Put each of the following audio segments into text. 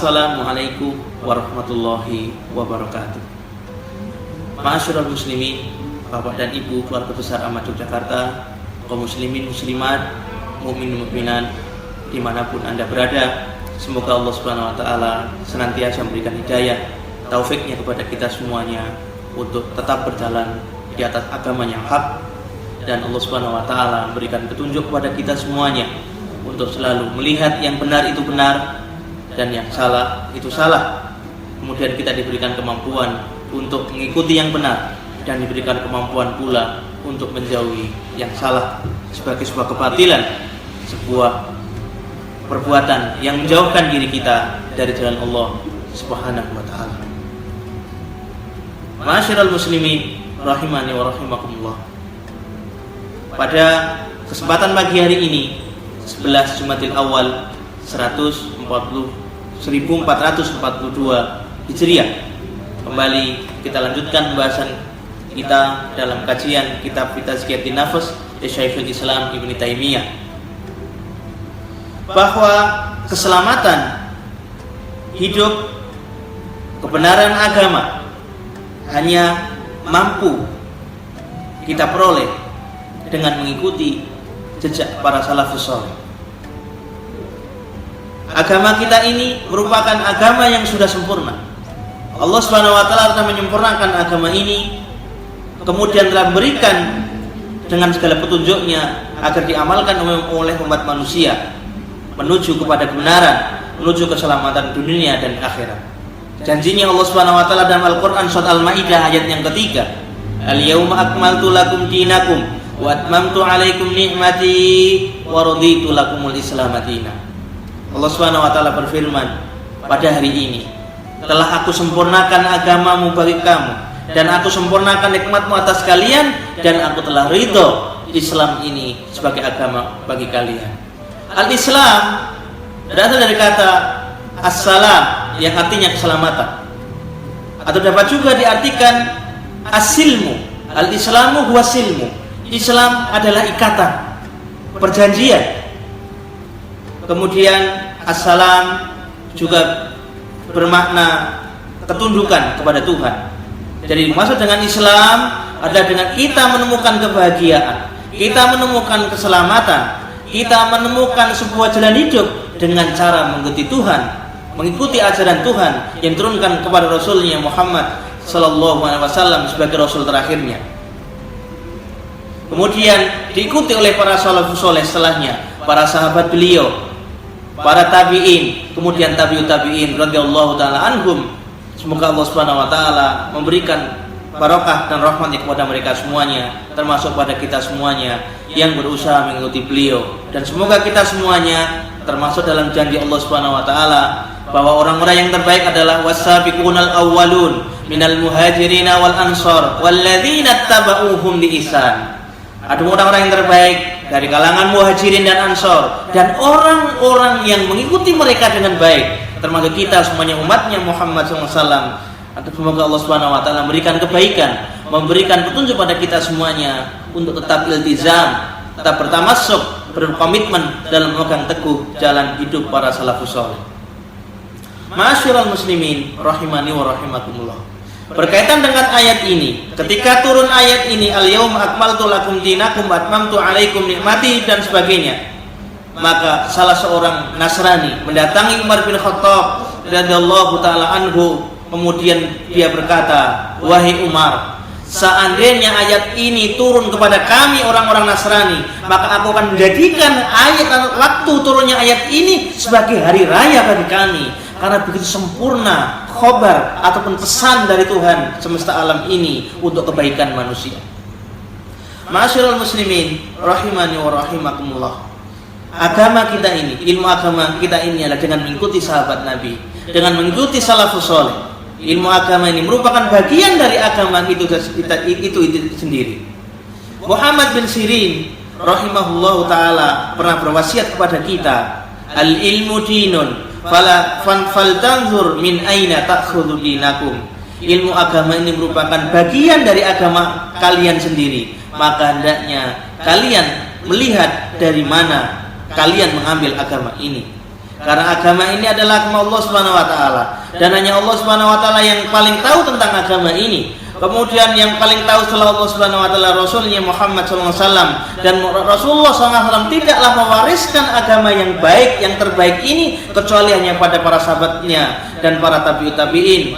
Assalamualaikum warahmatullahi wabarakatuh. Ma'asyiral muslimin, Bapak dan Ibu, keluarga besar Ahmad Yogyakarta, kaum muslimin muslimat, mukmin mukminat dimanapun Anda berada, semoga Allah Subhanahu wa taala senantiasa memberikan hidayah, taufiknya kepada kita semuanya untuk tetap berjalan di atas agama yang hak, dan Allah Subhanahu wa taala memberikan petunjuk kepada kita semuanya untuk selalu melihat yang benar itu benar dan yang salah itu salah. Kemudian kita diberikan kemampuan untuk mengikuti yang benar dan diberikan kemampuan pula untuk menjauhi yang salah sebagai sebuah kebatilan, sebuah perbuatan yang menjauhkan diri kita dari jalan Allah Subhanahu wa taala. Ma'asyiral muslimin rahimani wa rahimakumullah. Pada kesempatan pagi hari ini 11 Jumadil Awal 1442 Hijriah, kembali kita lanjutkan pembahasan kita dalam kajian kitab Tazkiyatin Nafs Syekhul Islam Ibnu Taimiyah, bahwa keselamatan hidup, kebenaran agama hanya mampu kita peroleh dengan mengikuti jejak para salafus saleh. Agama kita ini merupakan agama yang sudah sempurna. Allah Subhanahu wa taala telah menyempurnakan agama ini, kemudian telah memberikan dengan segala petunjuknya agar diamalkan oleh umat manusia menuju kepada kebenaran, menuju keselamatan dunia dan akhirat. Janjinya Allah Subhanahu wa taala dalam Al-Qur'an surat Al-Maidah ayat yang ketiga, "Al-yauma akmaltu lakum dinakum wa atmamtu 'alaikum ni'mati wa raditu lakumul Islam dinan." Allah Subhanahu wa taala berfirman, pada hari ini telah aku sempurnakan agamamu bagi kamu, dan aku sempurnakan nikmatmu atas kalian, dan aku telah ridho Islam ini sebagai agama bagi kalian. Al-Islam berasal dari kata as-salam yang artinya keselamatan, atau dapat juga diartikan as-silmu. Al-Islamu huwa silmu. Islam adalah ikatan, perjanjian. Kemudian as-salam juga bermakna ketundukan kepada Tuhan. Jadi maksud dengan Islam adalah dengan kita menemukan kebahagiaan, kita menemukan keselamatan, kita menemukan sebuah jalan hidup dengan cara mengikuti Tuhan, mengikuti ajaran Tuhan yang diturunkan kepada Rasulnya Muhammad sallallahu alaihi wasallam sebagai Rasul terakhirnya. Kemudian diikuti oleh para salafus saleh setelahnya, para sahabat beliau, para tabi'in, kemudian tabi'ut tabi'in radhiyallahu taala anhum. Semoga Allah Subhanahu wa taala memberikan barokah dan rahmatnya kepada mereka semuanya, termasuk pada kita semuanya yang berusaha mengikuti beliau, dan semoga kita semuanya termasuk dalam janji Allah Subhanahu wa taala bahwa orang-orang yang terbaik adalah was-sabiqunal awwalun minal muhajirin wal ansar walladzina tabauhum bi ihsan. Ada orang-orang yang terbaik dari kalangan muhajirin dan ansor, dan orang-orang yang mengikuti mereka dengan baik, termasuk kita semuanya umatnya Muhammad SAW. Semoga Allah Subhanahu wa taala memberikan kebaikan, memberikan petunjuk pada kita semuanya untuk tetap iltizam, tetap bertamassuk, berkomitmen dalam memegang teguh jalan hidup para salafus saleh. Ma'asyiral muslimin rahimani wa rahimakumullah. Berkaitan dengan ayat ini, ketika turun ayat ini, al-yauma akmaltu lakum dinakum wa atmamtu 'alaikum ni'mati dan sebagainya, maka salah seorang Nasrani mendatangi Umar bin Khattab radhiyallahu taala anhu, kemudian dia berkata, "Wahai Umar, seandainya ayat ini turun kepada kami orang-orang Nasrani, maka aku akan menjadikan ayat waktu turunnya ayat ini sebagai hari raya bagi kami, karena begitu sempurna khobar ataupun pesan dari Tuhan semesta alam ini untuk kebaikan manusia." Ma'asyiral muslimin rahimani wa rahimakumullah. Agama kita ini, ilmu agama kita ini adalah dengan mengikuti sahabat Nabi, dengan mengikuti salafus saleh. Ilmu agama ini merupakan bagian dari agama itu sendiri. Muhammad bin Sirin rahimahullahu taala pernah berwasiat kepada kita, al-ilmu dinun faltanzur min aina ta'khudhu dinakum. Ilmu agama ini merupakan bagian dari agama kalian sendiri, maka hendaknya kalian melihat dari mana kalian mengambil agama ini. Karena agama ini adalah agama Allah Subhanahu wa taala dan hanya Allah Subhanahu wa taala yang paling tahu tentang agama ini. Kemudian yang paling tahu setelah Allah Subhanahu wa taala Rasulnya Muhammad SAW, dan Rasulullah SAW tidaklah mewariskan agama yang baik, yang terbaik ini kecuali hanya pada para sahabatnya dan para tabi'in.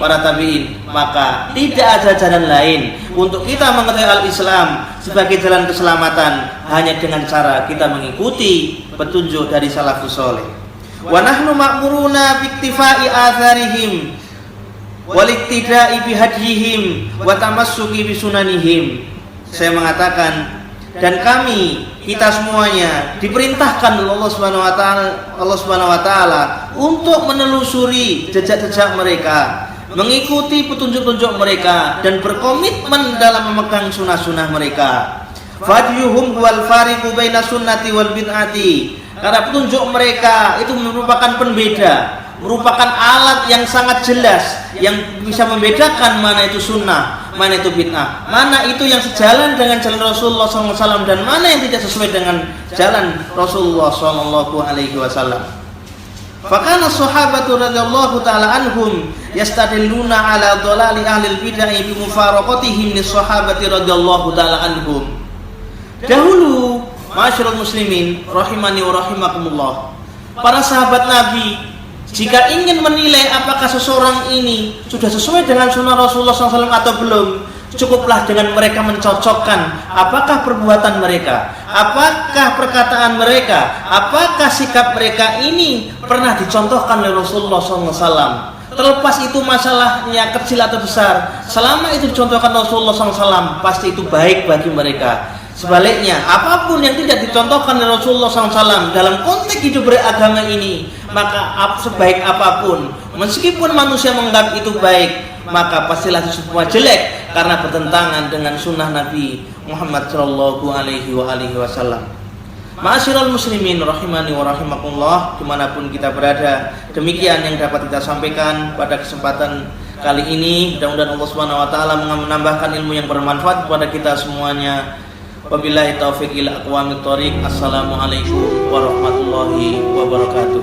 Maka tidak ada jalan lain untuk kita mengetahui al-Islam sebagai jalan keselamatan hanya dengan cara kita mengikuti petunjuk dari salafus saleh. Wa nahnu ma'muruna biktifai atharihim waliktidai bihadihim wa tamassuki bisunanihim. Saya mengatakan, dan kita semuanya diperintahkan oleh Allah Subhanahu wa taala untuk menelusuri jejak-jejak mereka, mengikuti petunjuk-petunjuk mereka, dan berkomitmen dalam memegang sunnah-sunnah mereka. Fadiyuhum wal fariqu baina sunnati wal bid'ati. Karena petunjuk mereka itu merupakan pembeda, merupakan alat yang sangat jelas yang bisa membedakan mana itu sunnah, mana itu bid'ah, mana itu yang sejalan dengan jalan Rasulullah SAW dan mana yang tidak sesuai dengan jalan Rasulullah SAW. Fakana sahabatu radhiyallahu ta'ala anhum yastadilluna ala dhalali ahli bid'ah bi mufaraqatihim lis sahabati radhiyallahu ta'ala anhum. Dahulu, ma'asyiral muslimin rahimani wa rahimakumullah, para sahabat Nabi jika ingin menilai apakah seseorang ini sudah sesuai dengan sunnah Rasulullah SAW atau belum, cukuplah dengan mereka mencocokkan apakah perbuatan mereka, apakah perkataan mereka, apakah sikap mereka ini pernah dicontohkan oleh Rasulullah SAW. Terlepas itu masalahnya kecil atau besar, selama itu dicontohkan Rasulullah SAW, pasti itu baik bagi mereka. Sebaliknya, apapun yang tidak dicontohkan oleh Rasulullah SAW dalam konteks hidup beragama ini, maka sebaik apapun, meskipun manusia menganggap itu baik, maka pastilah itu semua jelek karena bertentangan dengan sunnah Nabi Muhammad SAW. Ma'asyiral muslimin rahimani wa rahimakumullah, dimanapun kita berada, demikian yang dapat kita sampaikan pada kesempatan kali ini. Mudah-mudahan Allah Subhanahu wa taala menambahkan ilmu yang bermanfaat kepada kita semuanya. Wabillahi taufiq ila aqwamit thoriq. Assalamualaikum warahmatullahi wabarakatuh.